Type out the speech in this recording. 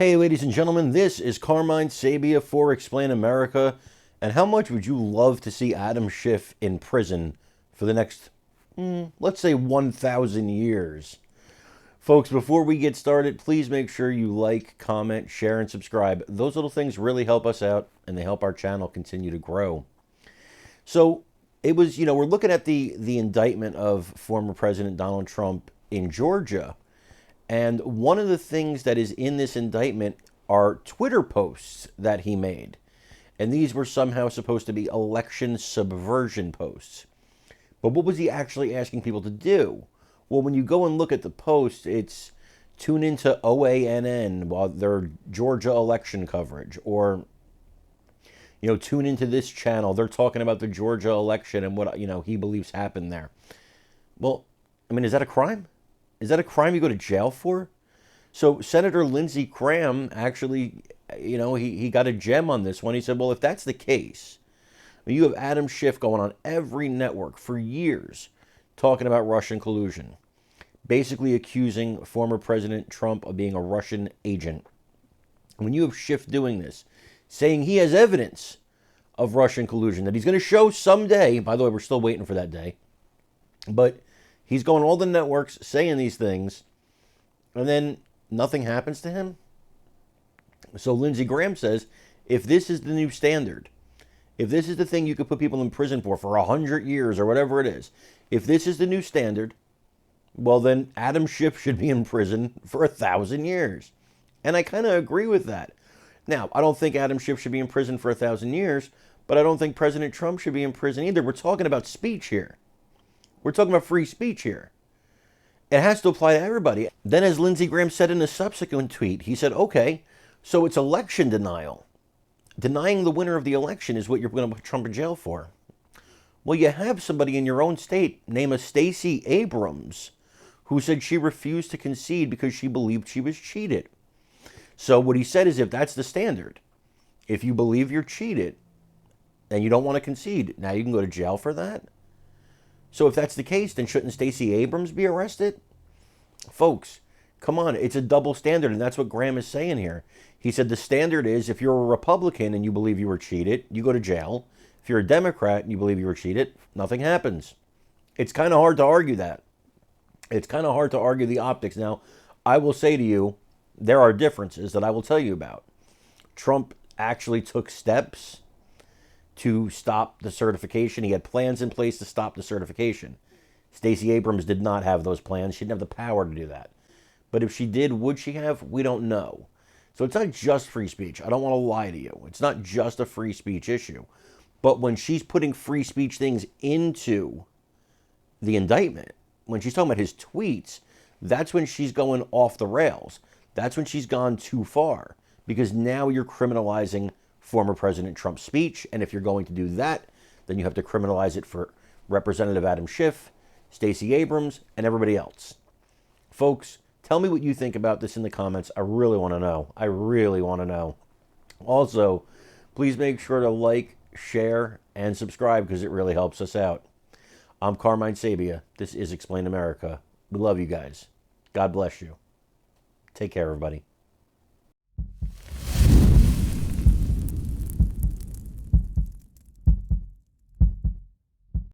Hey, ladies and gentlemen, this is Carmine Sabia for Explain America. And how much would you love to see Adam Schiff in prison for the next, let's say, 1,000 years? Folks, before we get started, please make sure you like, comment, share, and subscribe. Those little things really help us out, and they help our channel continue to grow. So it was, we're looking at the indictment of former President Donald Trump in Georgia. And one of the things that is in this indictment are Twitter posts that he made. And these were somehow supposed to be election subversion posts. But what was he actually asking people to do? Well, when you go and look at the post, it's tune into OANN while their Georgia election coverage, or tune into this channel. They're talking about the Georgia election and what he believes happened there. Well, is that a crime? Is that a crime you go to jail for? So Senator Lindsey Graham actually, he got a gem on this one. He said, well, if that's the case, you have Adam Schiff going on every network for years talking about Russian collusion, basically accusing former President Trump of being a Russian agent. When you have Schiff doing this, saying he has evidence of Russian collusion that he's going to show someday, by the way, we're still waiting for that day, but he's going all the networks saying these things, and then nothing happens to him. So Lindsey Graham says, if this is the new standard, if this is the thing you could put people in prison for 100 years or whatever it is, if this is the new standard, well then Adam Schiff should be in prison for 1,000 years. And I kind of agree with that. Now, I don't think Adam Schiff should be in prison for 1,000 years, but I don't think President Trump should be in prison either. We're talking about speech here. We're talking about free speech here. It has to apply to everybody. Then, as Lindsey Graham said in a subsequent tweet, he said, okay, so it's election denial. Denying the winner of the election is what you're going to put Trump in jail for. Well, you have somebody in your own state named Stacey Abrams who said she refused to concede because she believed she was cheated. So what he said is, if that's the standard, if you believe you're cheated and you don't want to concede, now you can go to jail for that? So if that's the case, then shouldn't Stacey Abrams be arrested? Folks, come on, it's a double standard, and that's what Graham is saying here. He said the standard is if you're a Republican and you believe you were cheated, you go to jail. If you're a Democrat and you believe you were cheated, nothing happens. It's kind of hard to argue that. It's kind of hard to argue the optics. Now, I will say to you, there are differences that I will tell you about. Trump actually took steps to stop the certification. He had plans in place to stop the certification. Stacey Abrams did not have those plans. She didn't have the power to do that. But if she did, would she have? We don't know. So it's not just free speech. I don't want to lie to you. It's not just a free speech issue. But when she's putting free speech things into the indictment, when she's talking about his tweets, that's when she's going off the rails. That's when she's gone too far. Because now you're criminalizing former President Trump's speech, and if you're going to do that, then you have to criminalize it for Representative Adam Schiff, Stacey Abrams, and everybody else. Folks, tell me what you think about this in the comments. I really want to know. I really want to know. Also, please make sure to like, share, and subscribe because it really helps us out. I'm Carmine Sabia. This is Explain America. We love you guys. God bless you. Take care, everybody.